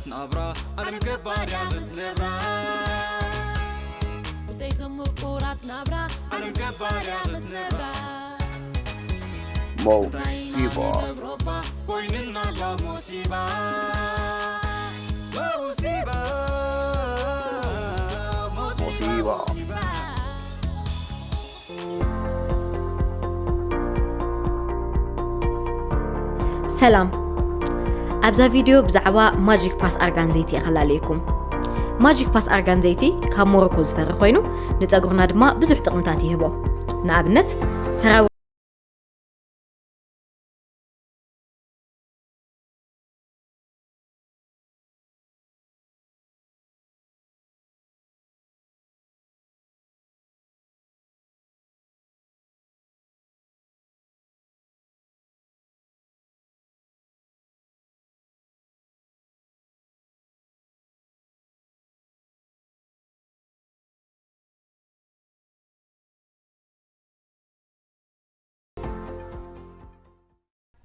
نبرة أنا مكبر يا نبرة بسيسم مقورات نبرة أنا مكبر يا نبرة موسيبا كوين لنا لا مصيبة مصيبة مصيبة سلام أبزا فيديو بزعبا ماجيك باس أرغانزيتي أخلاليكم ماجيك باس أرغانزيتي كاب موروكو زفر خوينو نتاقرنا دما بزوح تقمتاتي هبو نابنت سراو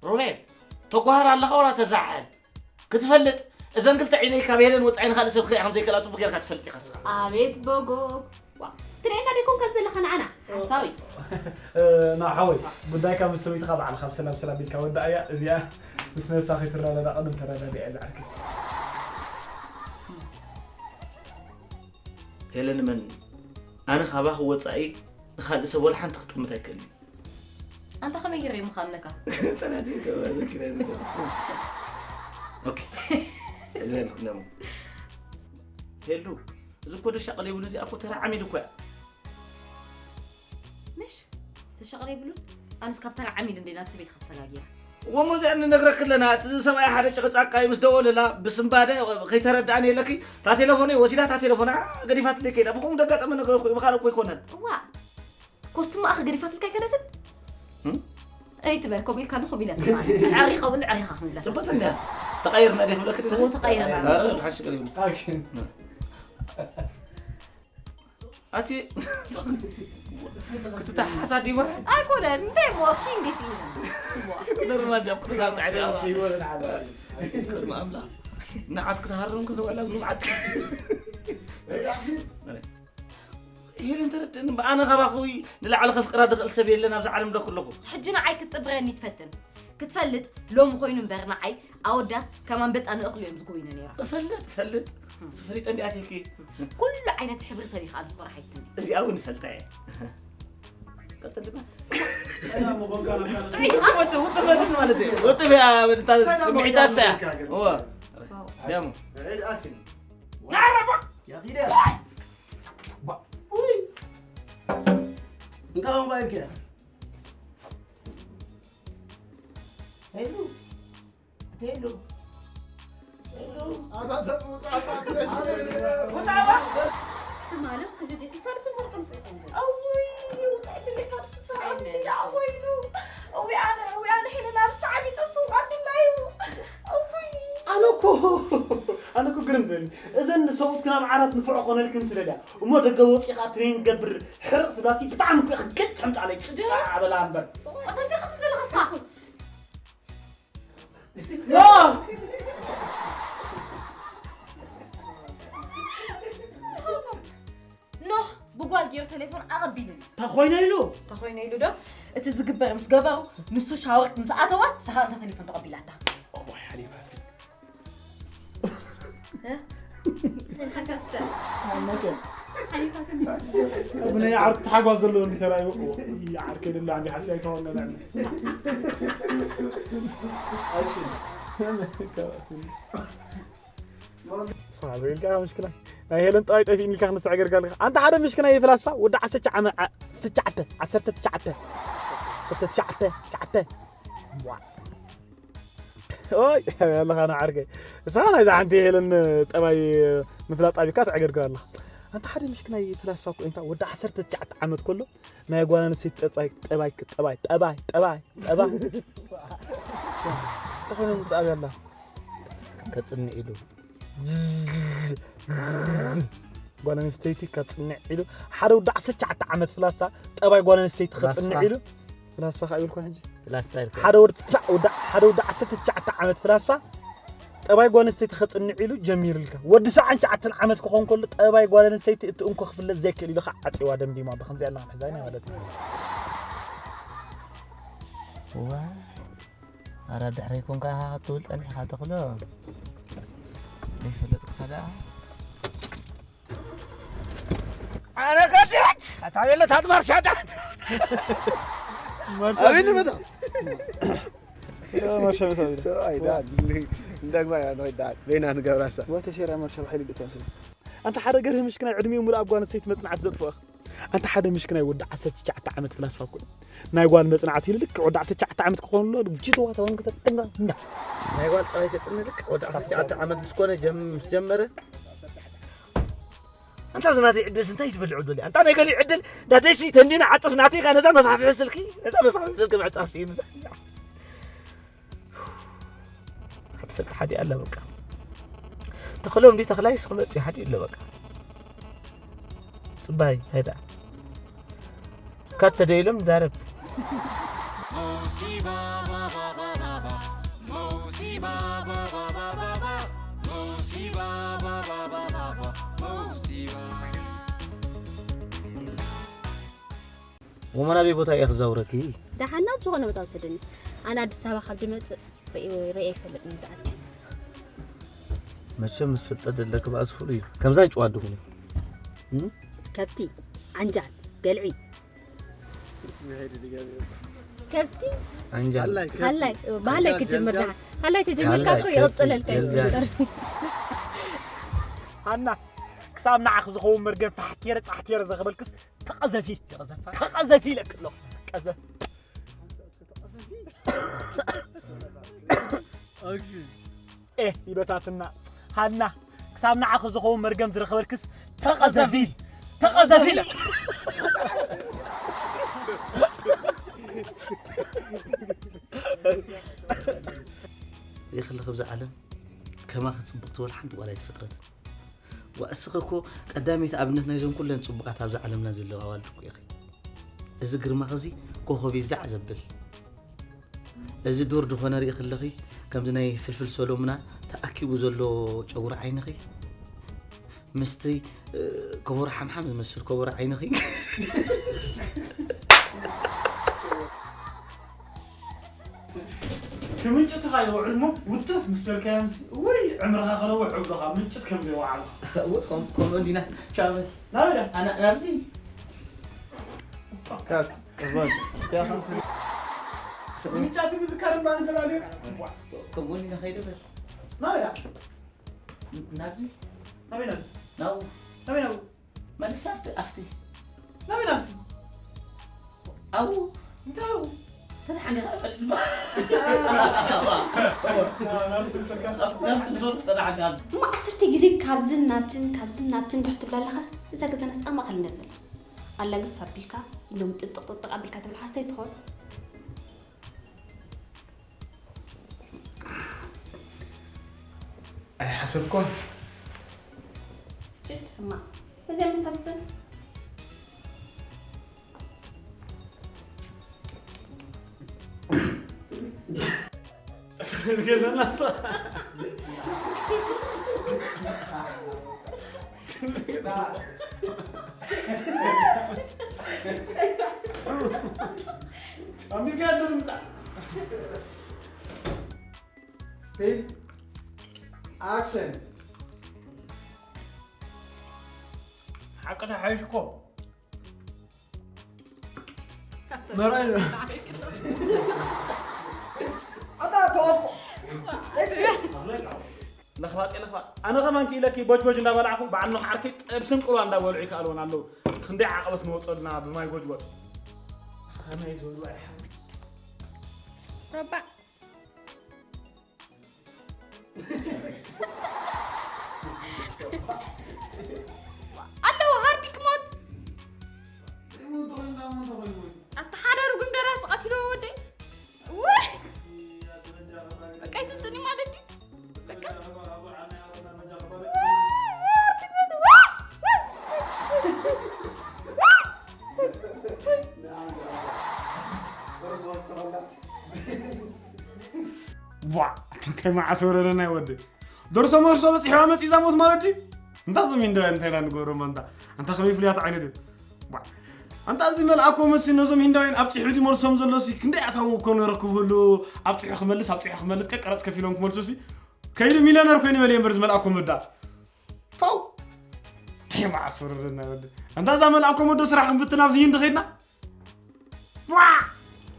روبيل تقهر الله خورا تزعل كتفلت إذا قلت عيني كابيلن وتعين خالص بخير هم زي كلاتو بغير كتفلتي خاصها أبيت بوجو ترينا ليكون كنزل خنعنا حساوي نا حوي بداي كم سويت خاب على 5 سلام بيلك ودا يا زيا بس نفس اخي ترى لا قدم ترى لا ازعلك هيلن من أنا خابه وصعي خالص ولا حنت تخطمت هيكل أنت خمي يري مخانك سنادين كذا كده اوكي زين نعم هلو إذا كنت شغال يقولون زي أكو ترى عميل كوي مش تشغل يقولون أنا سكبتها عميل عندي نفس بيت خمسة لاجية وما زي أن نقرأ كلنا سماع حدا شغل عقاي مسدول لا بسم بعده خي ترداني لكي تا تليفوني وسيلة تا تليفونها قريفات لي كده بكون دقات من بخالك كوي كونن وا كوستم أخ قريفات الكاي كده زين أي تبع كوبيل كانوا خبيلات عريقة ولا عريقة خبيلات ثبتنا تغيرنا دي ولا كده هو تغير لا الحش قريب اكشن أتي كنت تحسد دي واحد أقول أنت واكين دي سينا نورمال دي أبغى زاد عادي في ولا العب ما أملا نعاد كده هرم كده ولا نعاد هي انت انا غبا خوي نلعب على فقره دخل سبيل لنا بزع عالم ده كله حجنا عاي كتبغني تفتن كتفلت لو مخوين مبرنا عاي أودا كمان بيت أنا أخلي مزقوين نيرا فلت سفريت عندي أتيكي كل عينة حبر صريخ على الفرح يتني زي أول فلتاي قتل ما انا مبغى وانت مالتي وانت يا سمعت الساعه هو دام عيد اكشن يا رب يا اخي ده انت ما بالك هلو هذا دم صعب تمالك كل دي فارس الفرقم أوي وتعب اللي فارس الفرقم يا ويلو وأنا حين لابس عمي تسوق عندي لايو أوي انا كو قرنبل اذا صوت كلام عرات نفع قونه لك انت لدا وما دغوت يخا ترين قبر حرق بلاسي بطعم كت حمت عليك على العنبر أنت خدت زي الخصاص لا نوح بقول جير تليفون أغبيلن تخوينا له تخوينا يلو ده اتزقبر مس قبرو نسو شاورت مساعتوا سخان انت تليفون تقبيلاتا الله حليبات ها حكفت ما كان حليفات ابن يا عرك تحقوا زلو اللي ترى يا عرك اللي عندي حسيت هون نعمل صح زي الكلام مشكله هي لن طايت فيني الكان نستعجر قال انت حدا مشكله هي فلاسفه ودع 6 عام 6 10 9 اوي يلا انا عرقي بس انا اذا عندي هلن طباي مفلاط ابيكات عقر قال الله انت حدا مشكله هي فلاسفه انت ودع 10 9 عام كله ما يغوانا نسيت طباي تخون مصاب يلا كتصنع إلو غوانا نستيتي كتصنع إلو حدا ودع 6 عام فلاسا طباي غوانا نستيت كتصنع إلو فلاسفه خايل كون هجي فلاسفه حدا ودع 9 عام فلاسفه ጠባይ ጓል አንስተይቲ خصنع ኢሉ ጀሚርልካ ወዲ ሰዓን ጫዓተን ዓመት ክኾን ከሎ ጠባይ ጓል አንስተይቲ እትንኮ ክፍለት ዘይክእል ኢሉ ዓፂዋ ደምዲማ በከምዚ ያላ ሕዛይና ማለት እዩ ዋ አራ ድሕሪ ኮንካ ትብል ጠኒሕካ ተኽሎ ይፍለጥ ከላ አረ ከዲት አታበለ ታጥማር ሻዳ أبين متى؟ ማርሻ በሳቢ أي داد عندك ما يعني داد بينا نقول راسه ወተሸራ ማርሻ በحيل بتوصل انت حدا غير مشكنا عدمي مول ابغان سيت مصنعت زطفخ انت حدا مشكنا يود 19 عمت فلاسفه كل ناي غوال مصنعت يلك ود 19 عمت كون له جيتو واتوان كتنغ ناي غوال طاي كصنلك ود 19 عمت مسكونه جمره انت زناتي عدل انت يتبلعوا دولي انت انا قال لي عدل داتيشي تنينا عطف ناتي انا زعما فافي سلكي اذا ما فافي سلكي بعصف سين حتى حدي الا بقى تخلون دي تخلاي خلصي حدي الا بقى صباي هيدا كاتديلم زارب موسيبا بابا بابا موسيبا بابا بابا موسيبا بابا بابا موسيبا ومن ابي بوتا يخزوركي دحنا بزغنا بتاو سدني انا ادس ابا خبد مص رئي يفلط نزعت ماشي مسفطد لك باسفوري كمزان ጨዋድኩኝ كبتي عنجال قلعي كبتي عنجال هلاي بالك تجمرها هلاي تجمرك اكو يوصللك انا كسام نعخ زخو مرغن فحتير زغبلكس تقزفي لك لو قزف ايه يبتاتنا هانا كسام نعخ زخو مرغن زرخبلكس تقزفي لك يخلي خبز عالم كما خصبقت ولا حد ولا يتفطرت واسخكو قدامي تابنت نايزون كلن صبقات ابز عالمنا زلوا والدكو يا اخي اذا غرما خزي كوخبي زع زبل اذا دور دخونه ري خلخي كم زناي فلفل سولومنا تاكيبو زلو ጨጉራ عينخي مستي كبر حمحم زمسل كبر عينخي كمنت تغايو علمو وتف مستر كامس وي عمرها خلو عقدها منت كم دي وعلا كم عندنا شامل لا لا انا نفسي كاك أزواج يا خالتي منت تذكر ما انزل عليك كم عندنا خير بس لا لا نادي نبي نبي ناو نبي نبي ما لسافت افتي نبي نبي او انتو تنحني نفس الزور صراحة قال ما عسرتي جزي كابزن نابتن دحت بلا خس اذا جزنا اسما خل نزل الله قصبلكا انهم تطق قبلك تبل حاسه يدخل أي حسبكم جد ما زي من سبزن تقول لنا صح أمي قاعد تنزع ستيل أكشن حقنا حيشكو مرأي لخبات أنا كمان كي لكي بوج ندا بلعفو بعد حركة بسم قلوا ندا بولعي كألون عنده خندي عقبت نوصلنا بماي بوج أنا يزول واحد ربع الله هاردك موت أتحرر قم دراس قتلوا ودي واه بقيت السني ما ددي بقى وا كما عصور لنا يودي درسو مرسو بس حوامت إذا موت مالدي أنت زمين ده أنت هنا نقول رومانتا أنت خليه فليات عيني أنت أزمل أكو مسين نزوم هندوين أبتي حدي مرسوم زلوسي كندا أتاو كون ركوب له أبتي خملس كقرص كفيلون كمرسوسي كيلو مليونير كويني مليون برز مل أكو مدا فاو تيم عصفرنا ود أنت زمل أكو مدا سرح بتنام زين دخينا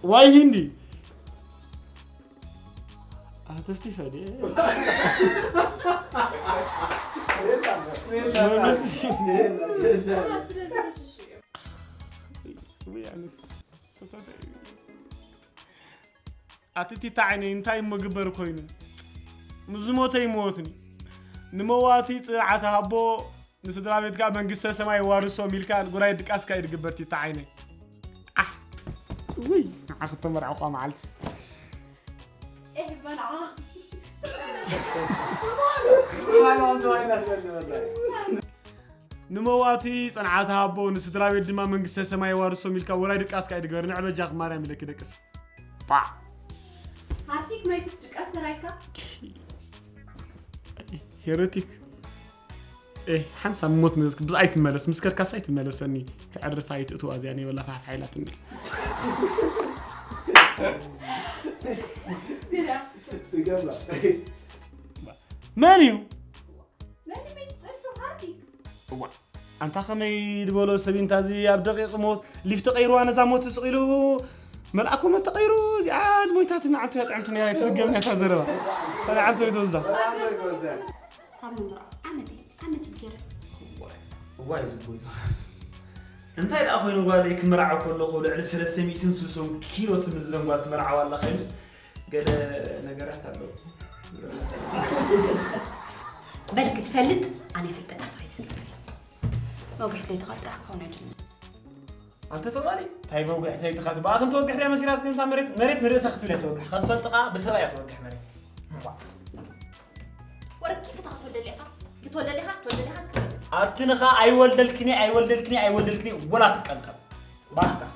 واي هندي هتفتي فادي أتتي تعني إنتاي مجبر كويني مزموتي يموتني نمواتي عتها بو نسدرا بيتكا منقصة سماي وارسو ميلكان قراي دك أسكا يدقبرتي تعيني وي أخذت مرعوقة معلتي إيه منعه نمواتي صنعتها بو نسدرا بيت دما منقصة سماي وارسو ميلكا قراي دك أسكا يدقبر نعبا جاق ماريا ميلك دكس با هاتيك ما يتسجك أسرايكا هيروتيك إيه حنسا موت مسك بس أي تملس مسكر كاس أي تملسني كعرف هاي تأتوا يعني ولا فاح حيلاتني مانيو ما يتسجك هاتيك أنت خمي دبولو سبين تازي أبدقيق موت ليفت غيرو أنا زاموت تسقيلو ملأكم ما تغيروا زي عاد مويتاتنا عم تهتعمتني هاي ترقبني تزربا أنا عم تويتوزدا عمتي كده وايز بويز خلاص انت إذا أخوي نقولك مرعى كله خلو على 300 سلسون كيلو تمزن قالت مرعى ولا خير قال نقرأت له بلك تفلت أنا فلت أنا صحيت ما وقعت لي تغدر كونه جنة أنت سوالي طيب وقعت هي تخاطب بقى أنت توقع لي مسيرات كنت مريت نرأس أخذت لي توقع خذ فلتقة بسرعة توقع مريت ورك كيف تاخذ ولا لها أتنقى أي ولدلكني ولا تقنطر باستا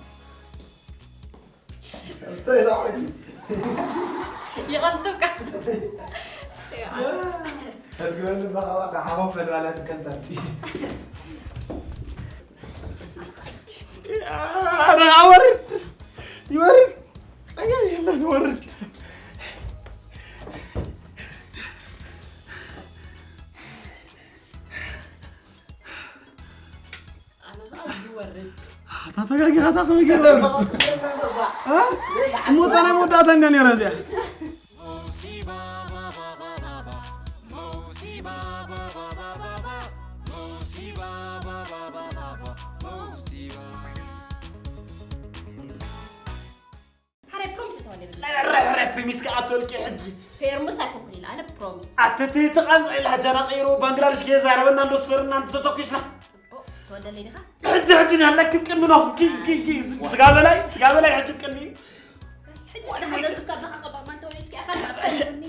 يغنطك تقول بقى عوفل ولا تقنطر أنا أورد يورد أيه يلا نورد تاتاكي هاتاكي كده ها موت انا موت اتنين يا رزيا هرب بريميس كاتولكي حجي فيرمس اكون كلنا انا بروميس اتتي تقنص الى جنا غيرو بنغلاديش كي زاربنا ندوس فرنا انت تتوكيشنا تولى لي دخا حجي هلك كن منو كي سغا بلاي حجي كني حجي انا هذا سكر دخا قبل ما توليش كي اخذ انا بلا شيء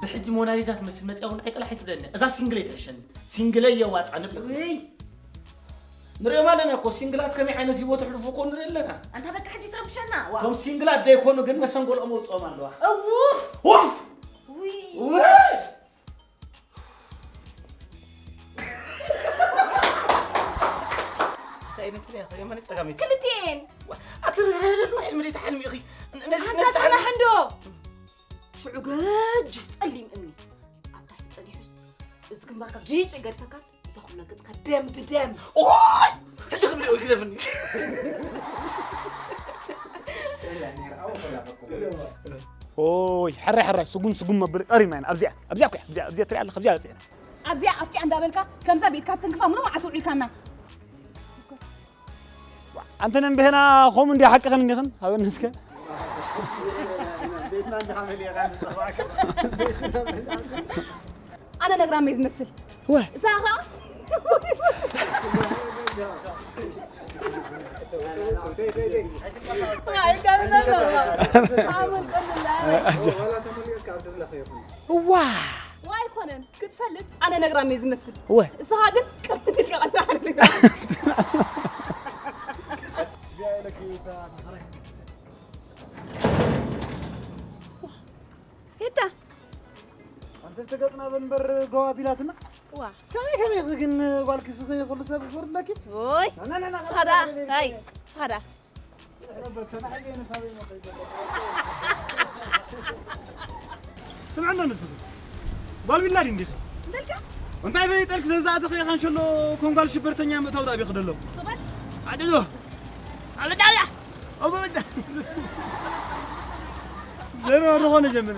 بحج موناليزا تمثل مصيون اي طلعت بلنا اذا سينجليت عشان سينجليه واص عنبل وي نري مالنا كو سينجلات كمي عينه يبو تحلفو كون لنا انت بك حجي تقبشنا وا كم سينجلات داي كونو غن مسنقول امو صوم الله اوف اوف وي تايمتني يا اخي ماني تقامي كلتين اترهل روح المريت حلمي اخي نست انا حندو شعوقات جفت قلي مني عطاك تصلي حس اذا كان باكا جيت قال فكر اذا كنا قصك دم بدم اوه حتى خبري او كده فني اوي حري سقون مبر قري معنا ابزع تري على خبزه ابزع افتي عند بالك كم زابيت كاتنكفا منو ما عتوعي كنا انت نم بهنا خوم اندي حق خن هاو نسكه بيتنا عند عامل يا غام صباك انا نقرا ميز مثل هو ساخه هاي كان عامل كل الله ولا تملك كعبد الله خير واه واي كونن كتفلت انا نغرا ميز مسل واه صاغن كنت القلنا جاي لك يا هتا انت تقطنا بنبر قوابيلاتنا وا كم يخزقن قالك سخي كل سبب فور لك اوي لا صدا هاي صدا سمعنا نسخ قال بالله دي دلك انت عيب تلك زازات اخي خان شلو كون قال شبرتنيا متاو دابي خدلو صبر عدلو على دايا ابو بدا زين روحنا جمل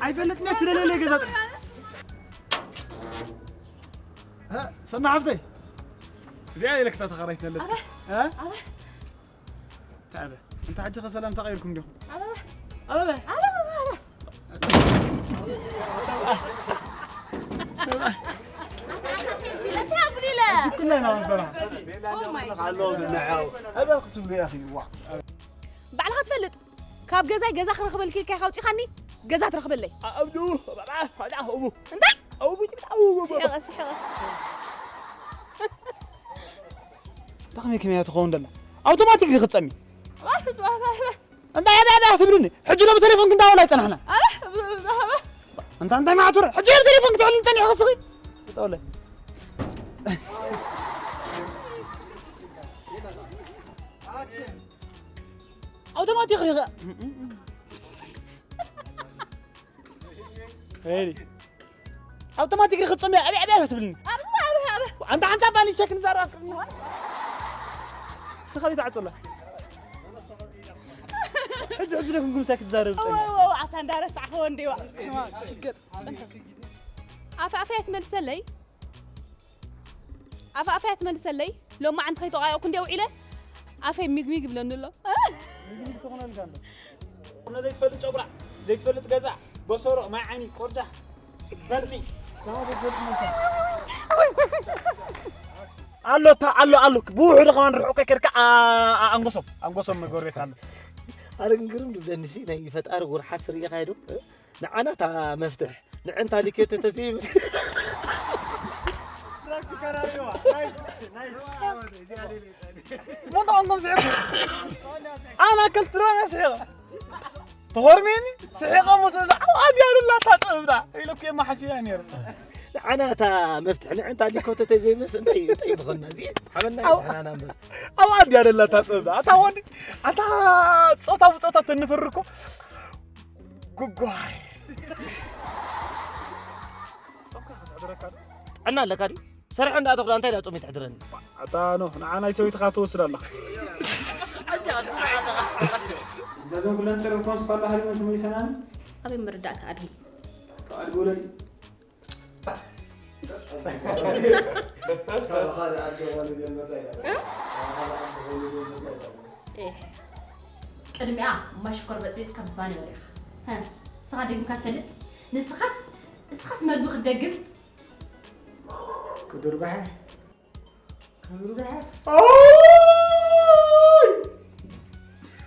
عيفلتنا ترى لي جزات ها سمع عبدي زي لك تتخريتنا لك ها تعال انت عجخ سلام تغيركم ديكم على لا كلنا صراحه قالوا نعاو هذا كتب لي اخي وا بعلها تفلت كاب جزا خنخبل كي كاوتي خني جزا ترخبل لي ابدو هذا ابو انت ابو سحغه تخمي كمية تخون دلنا اوتوماتيك اللي ختصمي انت يا تبرني حجي له بتليفون كنت ولا يصنحنا انت ما تروح حجي له بتليفون تقول انت يا خصي تقول لي اوتوماتيك هيري اوتوماتيك ختصمي ابي تبلني انت عن بالي شكل زراك سخلي تعال والله حج لكم قوم ساكت زارب اوه عطان دارس عخون ديوا شكر عفافيت ملسلي عفافيت ملسلي لو ما عند خيطو غايو كندي وعيله عفاي ميغ بلن له قلنا زي تفلت شبرا زي تفلت غزا بصورق ما عيني قرجه بردي الو بوحو دغمان رحوك كركا انقصم مغوريت الله أرنقرم دبلنسي ناي فتار غور حسر يقايدو نعنا تا مفتح نعنت على كيت تسيب مو ضمنكم سحيقة انا اكلت رامي سحيقة تغور ميني سحيقة موسى عادي الله تاطبنا يلوك يما حسيان نعنا تا مفتح نعنت على كوت تسيب بس انتي بغنا زين حملنا يسحنا نمبر او عادي الله تاطبنا تاوني اتا صوتا تنفركو غغواي عنا لك هذه سرح عند أدخل أنت لا تقوم تحضرني عطانو أنا يسوي تخاطو وصل الله جزاكم الله خير وكون سبحان الله هذه من سنان أبي مرداك أدري أقول لك إيه قدمي ما شكر بتريس كم سباني وريخ ها صادق مكتلت نسخس مدبخ الدقم كدر بحر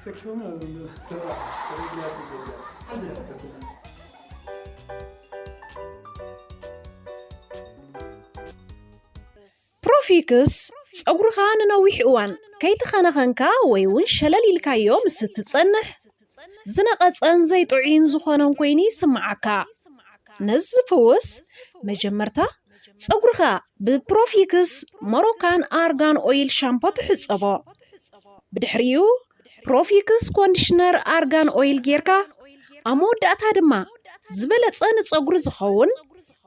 سكشونا بروفيكس صغرخ ننويح اوان كيتخنخنكا وي ون شلليلكايو مس تتصنح زنقصن زي طعين زخونن كويني سمعكا نزفوس مجمرتا صغرخ ببروفيكس مروكان ارغان اويل شامبو تحصبو بدحريو بروفيكس كونديشنر ارغان اويل جيركا اموداتا دما زبلصن صغر زخون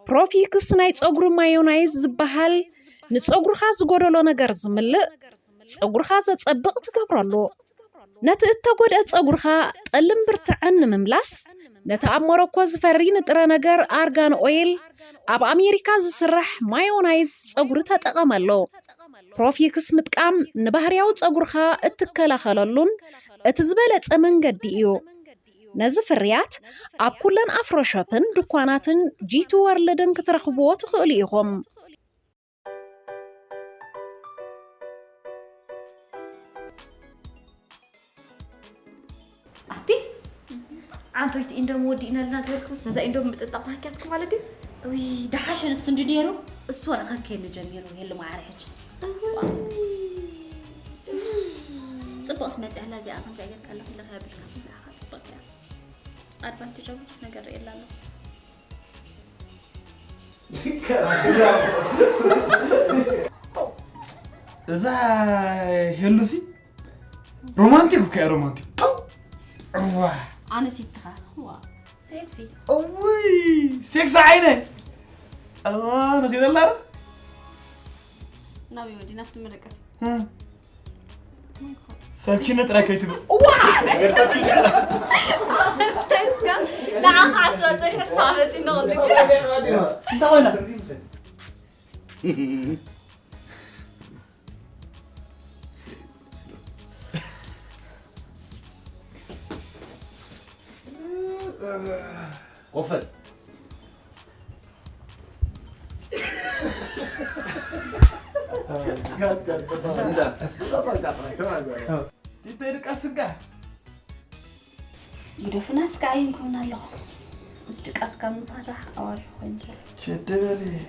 بروفيكس ناي صغر مايونايز زبحال نصغرخ زغودلو ነገር ዝምልእ صغرخ ዘጸብቕ ትገብረሉ ነቲ እተጎደ صغرخ ጠልም ብርትዕን ምምላስ ነቲ አሞሮኮ ዝፈሪ ንጥረ ነገር አርጋን ኦይል ኣብ አሜሪካ ዝስራሕ ማዮናይዝ صغር ተጠቀመሉ ፕሮፊክስ ምጥቃም ንባህርያው صغرخ እትከላኸለሉን እቲ ዝበለጸ መንገዲ እዩ ነዚ ፍርያት ኣብ ኩለን አፍሮሾፕን ድኳናትን ጂቱ ወርልድን ክትረኽብዎ ትኽእሉ ኢኹም عنتويت إندوم ودينا لنا زبالكوس نزا إندوم بتطبخكاتكم على دي وي دحاشن السنديرو السوالة خكي اللي جميلو هي ما عرفتش صبغت ما تعلى زي أنا جايك الله في الغياب بجنا في الأخذ صبغت يا أربعة تجاوز نقر إلا له إذا هلوسي رومانتيك وكا رومانتيك أنا تتخا هو سيكسي أوي سيكس عيني أنا كده لا نبي ودي نفط مركز سالتشينة تراكي تبي تسكا لا خلاص وصلي حسابتي نقولك أنت وين قفل تيتيرك أسكا يدفنا سكاين كنا له مستك أسكا من فتح أول وينجل شدلي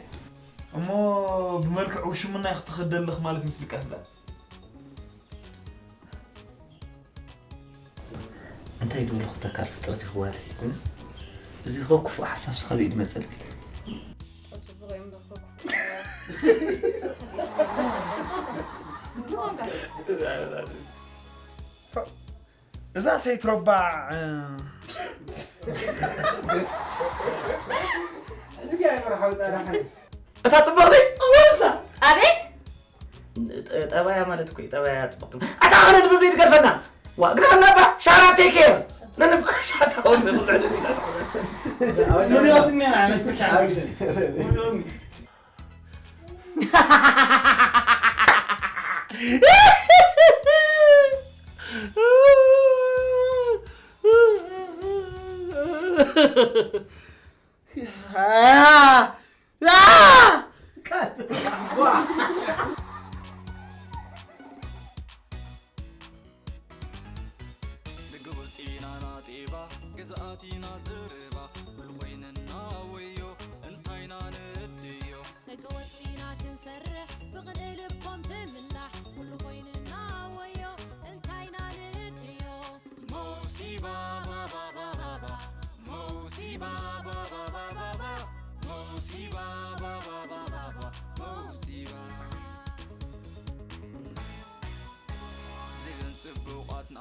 أما بملك وش منا يختخدل لخ مالت مسلك أسدا أنت يدول أختك على فترة خوالي زي خوكف وحسب سخبي إدمت سلك إذا سيتربع أتطبقي أولسا أبيت طبايا مالت كوي طبايا تطبقتم أتاخذ ببيت قرفنا وقرفنا نبا شارعتي كيف ننبا شارعتي نرياتني أنا عملت كعسل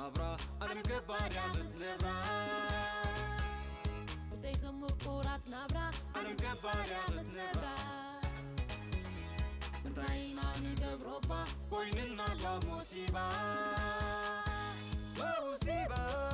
نبرة أنا مكبر يا متنبرة بسيسم مقورات نبرة أنا مكبر يا متنبرة انتهينا نقبر ربا ويننا لا مصيبة مصيبة